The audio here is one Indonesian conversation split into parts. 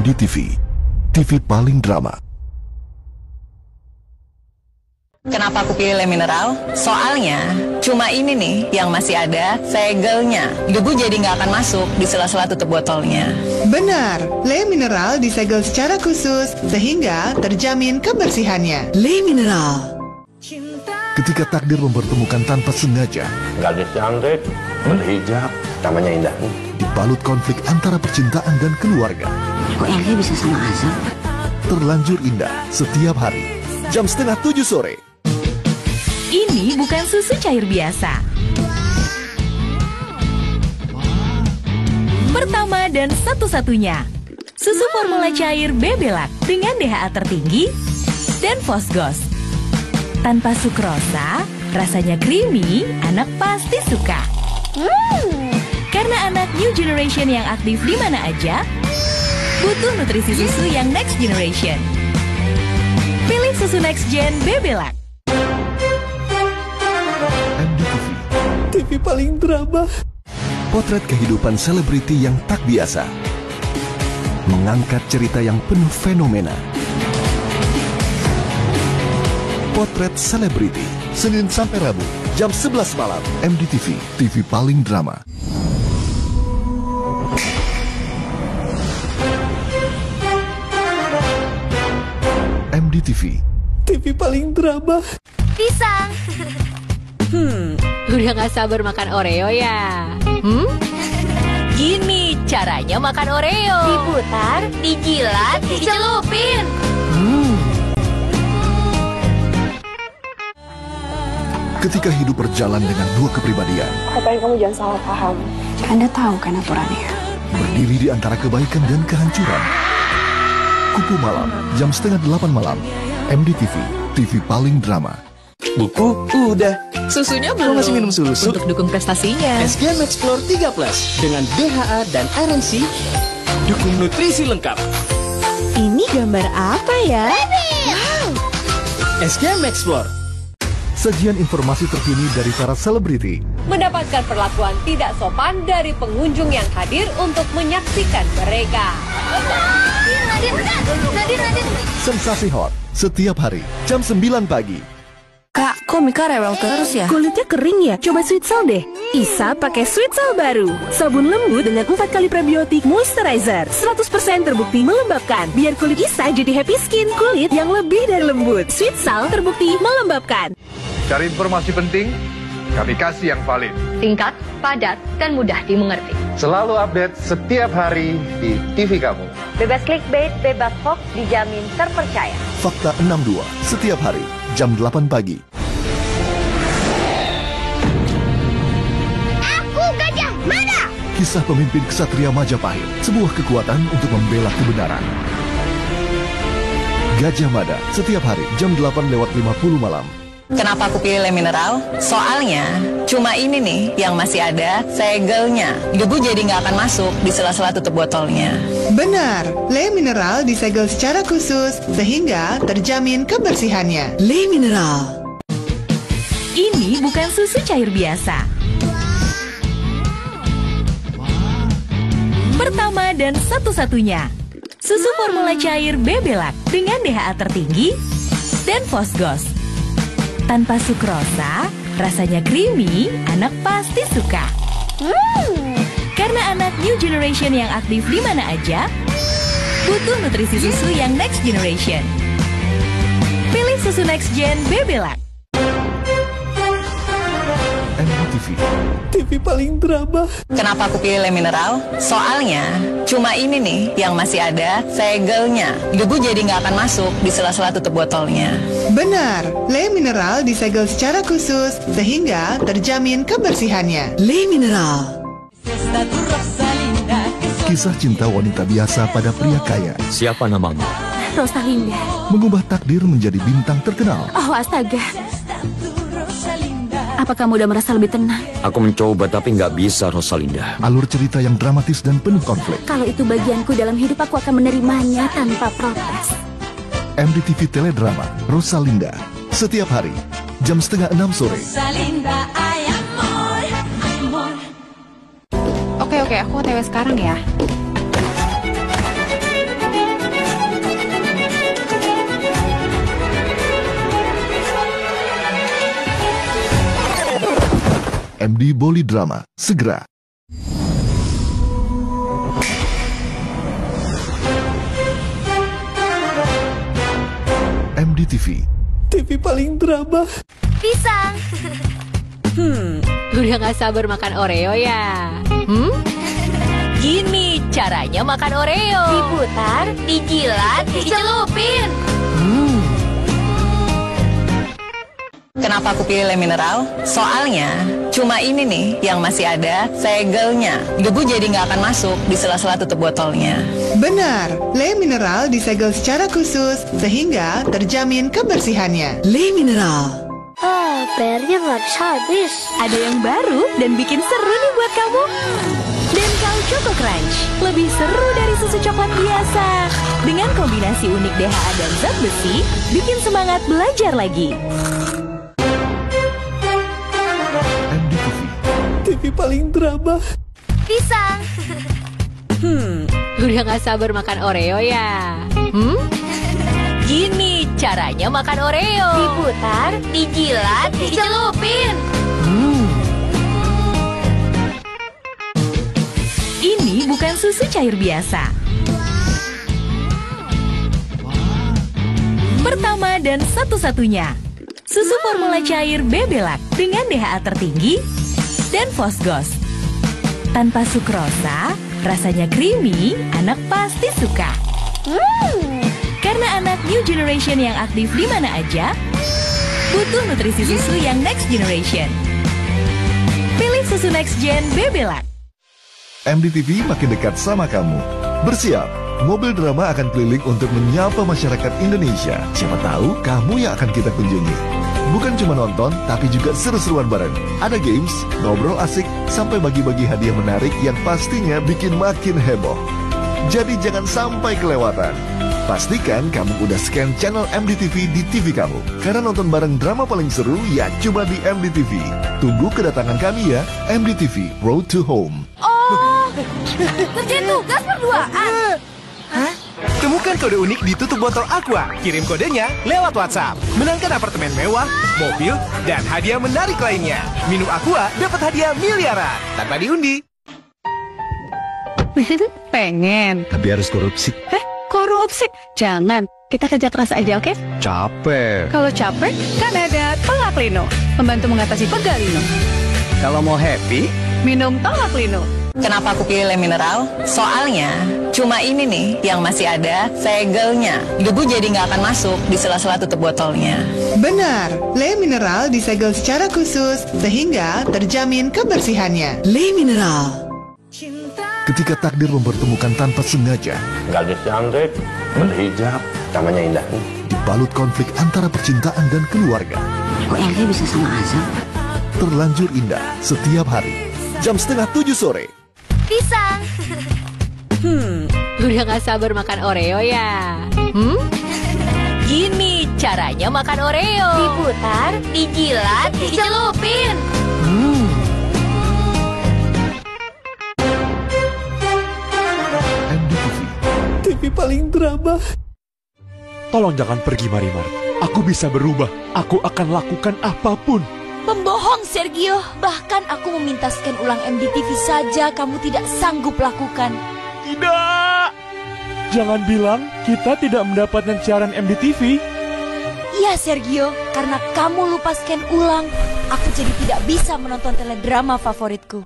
MDTV, TV paling drama. Kenapa aku pilih Le Mineral? Soalnya cuma ini nih yang masih ada segelnya. Debu jadi nggak akan masuk di sela-sela tutup botolnya. Benar, Le Mineral disegel secara khusus sehingga terjamin kebersihannya. Le Mineral. Ketika takdir mempertemukan tanpa sengaja, gadis cantik, berhijab, namanya Indah. dibalut konflik antara percintaan dan keluarga. Kok Elga bisa sama Azam? Terlanjur indah setiap hari, jam 6:30 sore. Ini bukan susu cair biasa. Pertama dan satu-satunya, susu formula cair Bebelac dengan DHA tertinggi dan Fosgos. Tanpa sukrosa, rasanya creamy, anak pasti suka. Karena anak new generation yang aktif di mana aja, butuh nutrisi susu yang next generation. Pilih susu next gen Bebelac. MDTV, TV paling drama. potret kehidupan selebriti yang tak biasa. Mengangkat cerita yang penuh fenomena. Potret selebriti, Senin sampai Rabu, jam 11 malam. MDTV, TV paling drama. MDTV, TV paling drama. Pisang. Udah gak sabar makan Oreo ya? Gini caranya makan Oreo. Diputar, dijilat, dicelupin. ketika hidup berjalan dengan dua kepribadian, Katanya kamu jangan salah paham. Anda tahu kan aturannya? berdiri di antara kebaikan dan kehancuran. Kupu Malam, jam 7:30 malam. MDTV, TV paling drama. Buku udah. Susunya Lo belum. masih minum susu? Untuk dukung prestasinya. SGM Explore 3 Plus dengan DHA dan RNC dukung nutrisi lengkap. Ini gambar apa ya? Wow. SGM Explore. Sajian informasi terkini dari para selebriti. Mendapatkan perlakuan tidak sopan dari pengunjung yang hadir untuk menyaksikan mereka. Sensasi hot, setiap hari, jam 9 pagi. Kak, kok Mika rewel terus ya? Kulitnya kering ya? Coba Sweet Sal deh. Isa pakai Sweet Sal baru. Sabun lembut dengan 4 kali prebiotik moisturizer. 100% terbukti melembabkan. Biar kulit Isa jadi happy skin. Kulit yang lebih dari lembut. Sweet Sal terbukti melembabkan. Cari informasi penting, kami kasih yang valid. Singkat, padat, dan mudah dimengerti. Selalu update setiap hari di TV kamu. Bebas clickbait, bebas hoax, dijamin terpercaya. Fakta 62, setiap hari, jam 8 pagi. Aku Gajah Mada. Kisah pemimpin kesatria Majapahit, sebuah kekuatan untuk membela kebenaran. Gajah Mada, setiap hari, jam 8:50 malam. Kenapa aku pilih Le Mineral? Soalnya cuma ini nih yang masih ada segelnya. Debu jadi nggak akan masuk di sela-sela tutup botolnya. Benar, Le Mineral disegel secara khusus sehingga terjamin kebersihannya. Le Mineral. Ini bukan susu cair biasa. Pertama dan satu-satunya, susu formula cair Bebelac dengan DHA tertinggi dan Fosgos. Tanpa sukrosa, rasanya creamy, anak pasti suka. Karena anak new generation yang aktif di mana aja, butuh nutrisi susu yang next generation. Pilih susu next gen Bebelac. MDTV, TV paling drama. Kenapa aku pilih Le Mineral? Soalnya cuma ini nih yang masih ada segelnya. Debu jadi nggak akan masuk di sela-sela tutup botolnya. Benar, Le Mineral disegel secara khusus sehingga terjamin kebersihannya. Le Mineral. kisah cinta wanita biasa pada pria kaya, Siapa namamu? Rosalinda. mengubah takdir menjadi bintang terkenal. Oh astaga. Apa kamu udah merasa lebih tenang? Aku mencoba tapi nggak bisa, Rosalinda. Alur cerita yang dramatis dan penuh konflik. Kalau itu bagianku dalam hidup, aku akan menerimanya tanpa protes. MDTV Teledrama, Rosalinda, setiap hari, jam 5:30 sore. Oke, aku OTW sekarang ya. MD Boli Drama, segera. MDTV, TV paling drama. Pisang. Udah gak sabar makan Oreo ya? Gini caranya makan Oreo. Diputar, dijilat, dicelupin. Kenapa aku pilih Le Mineral? Soalnya cuma ini nih yang masih ada segelnya. Debu jadi nggak akan masuk di sela-sela tutup botolnya. Benar, Le Mineral disegel secara khusus sehingga terjamin kebersihannya. Le Mineral. PR-nya nggak habis. Ada yang baru dan bikin seru nih buat kamu. Denkau Choco Crunch, lebih seru dari susu coklat biasa. Dengan kombinasi unik DHA dan zat besi, bikin semangat belajar lagi. MDTV, TV paling drama. Pisang. Udah gak sabar makan Oreo ya? Gini caranya makan Oreo. Diputar, dijilat, dicelupin. Ini bukan susu cair biasa. Pertama dan satu-satunya, susu formula cair Bebelac dengan DHA tertinggi dan Fosgos. Tanpa sukrosa, rasanya creamy, anak pasti suka. Karena anak new generation yang aktif di mana aja, butuh nutrisi susu yang next generation. Pilih susu next gen Bebelac. MDTV makin dekat sama kamu. Bersiap, mobil drama akan keliling untuk menyapa masyarakat Indonesia. Siapa tahu kamu yang akan kita kunjungi. Bukan cuma nonton, tapi juga seru-seruan bareng. Ada games, ngobrol asik, sampai bagi-bagi hadiah menarik yang pastinya bikin makin heboh. Jadi jangan sampai kelewatan. Pastikan kamu udah scan channel MDTV di TV kamu. Karena nonton bareng drama paling seru ya cuma di MDTV. Tunggu kedatangan kami ya, MDTV Road to Home. Kerjain tugas berduaan. Hah? Temukan kode unik di tutup botol Aqua. Kirim kodenya lewat WhatsApp. Menangkan apartemen mewah, mobil, dan hadiah menarik lainnya. Minum Aqua dapat hadiah miliaran tanpa diundi. Pengen. Tapi harus korupsi. Korupsi? Jangan. Kita kerja keras aja, oke? Capek. Kalau capek, kan ada Tolak Lino. Membantu mengatasi pegal Lino. Kalau mau happy, minum Tolak Lino. Kenapa aku pilih Le Mineral? Soalnya cuma ini nih yang masih ada segelnya. Debu jadi nggak akan masuk di sela-sela tutup botolnya. Benar, Le Mineral disegel secara khusus sehingga terjamin kebersihannya. Le Mineral. Ketika takdir mempertemukan tanpa sengaja, Gadis cantik, berhijab, namanya Indah. dibalut konflik antara percintaan dan keluarga. Kok Elke bisa sama Azam? Terlanjur indah setiap hari, jam 6:30 sore. Pisang. Udah gak sabar makan Oreo ya? Gini caranya makan Oreo. Diputar, dijilat, dicelupin. MDTV, TV paling drama. Tolong jangan pergi, Marimar. Aku bisa berubah. Aku akan lakukan apapun. Pembohong, Sergio. Bahkan aku meminta scan ulang MDTV saja kamu tidak sanggup lakukan. Tidak! Jangan bilang kita tidak mendapatkan siaran MDTV. Iya, Sergio. Karena kamu lupa scan ulang, aku jadi tidak bisa menonton teledrama favoritku.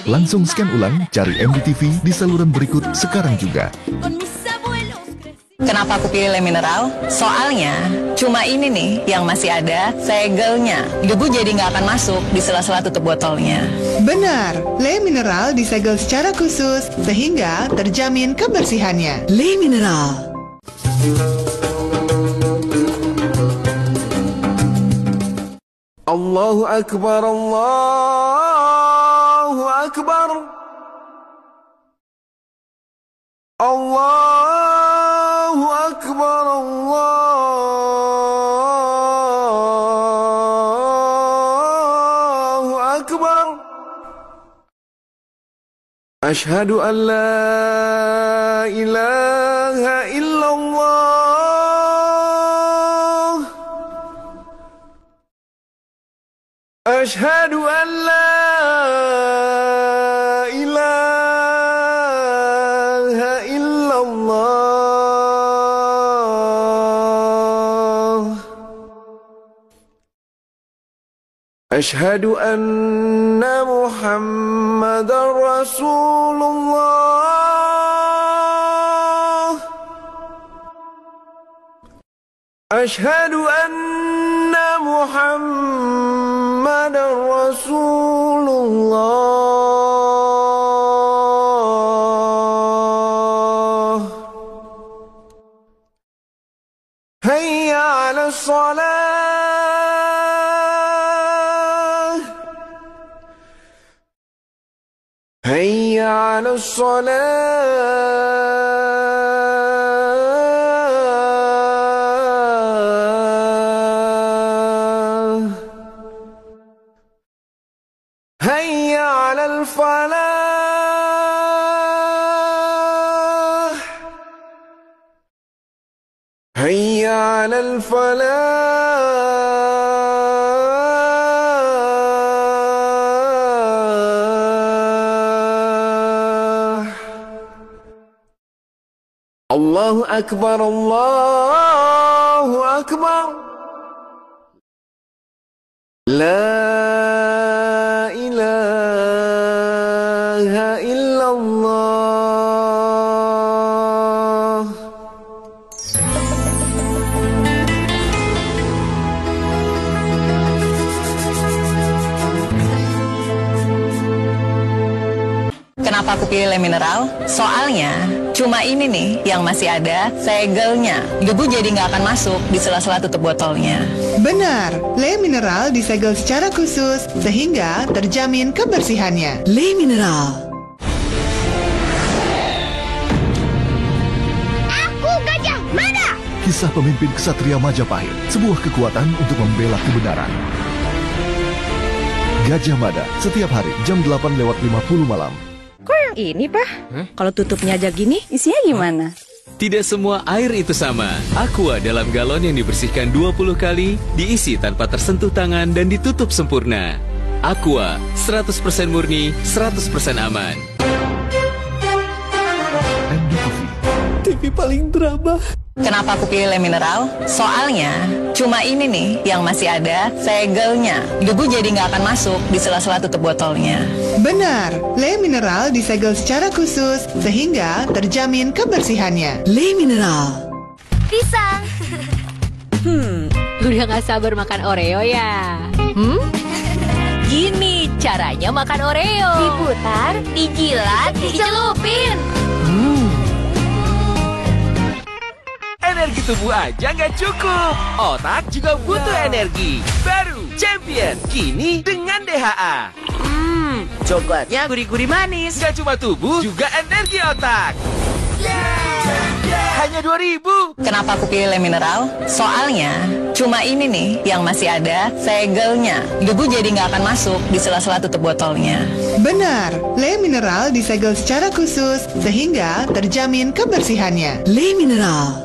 langsung scan ulang, cari MDTV di saluran berikut sekarang juga. Kenapa aku pilih Le Mineral? Soalnya cuma ini nih yang masih ada segelnya. Debu jadi nggak akan masuk di sela-sela tutup botolnya. Benar, Le Mineral disegel secara khusus sehingga terjamin kebersihannya. Le Mineral. Allahu Akbar, Allahu Akbar, Allahu Akbar, Allahu Akbar. Ashhadu an la ilaha illallah. أشهد أن لا إله إلا الله أشهد أن محمدا رسول الله أشهد أن محمدا رسول الله هيا على الصلاة هيا على الصلاة هيا على الفلاح هيا على الفلاح الله أكبر الله أكبر لا إله إلا الله Kenapa aku pilih Le Mineral? Soalnya cuma ini nih yang masih ada segelnya. Debu jadi nggak akan masuk di sela-sela tutup botolnya. Benar, Le Mineral disegel secara khusus sehingga terjamin kebersihannya. Le Mineral. Aku Gajah Mada. Kisah pemimpin kesatria Majapahit, sebuah kekuatan untuk membela kebenaran. Gajah Mada, setiap hari jam 8:50 malam. Kok yang ini, Pak? Kalau tutupnya aja gini, isinya gimana? Tidak semua air itu sama. Aqua dalam galon yang dibersihkan 20 kali, diisi tanpa tersentuh tangan dan ditutup sempurna. Aqua, 100% murni, 100% aman. TV paling drama. Kenapa aku pilih Le Mineral? Soalnya cuma ini nih yang masih ada segelnya. Debu jadi nggak akan masuk di sela-sela tutup botolnya. Benar, Le Mineral disegel secara khusus sehingga terjamin kebersihannya. Le Mineral. Pisang. Udah gak sabar makan Oreo ya? Gini caranya makan Oreo. Diputar, dijilat, dicelupin. Energi tubuh aja nggak cukup, otak juga butuh energi. Baru Champion, kini dengan DHA. Coklatnya gurih-gurih manis. Gak cuma tubuh, juga energi otak. Hanya 2.000. Kenapa aku pilih Le Mineral? Soalnya cuma ini nih yang masih ada segelnya. Debu jadi nggak akan masuk di sela-sela tutup botolnya. Benar, Le Mineral disegel secara khusus sehingga terjamin kebersihannya. Le Mineral.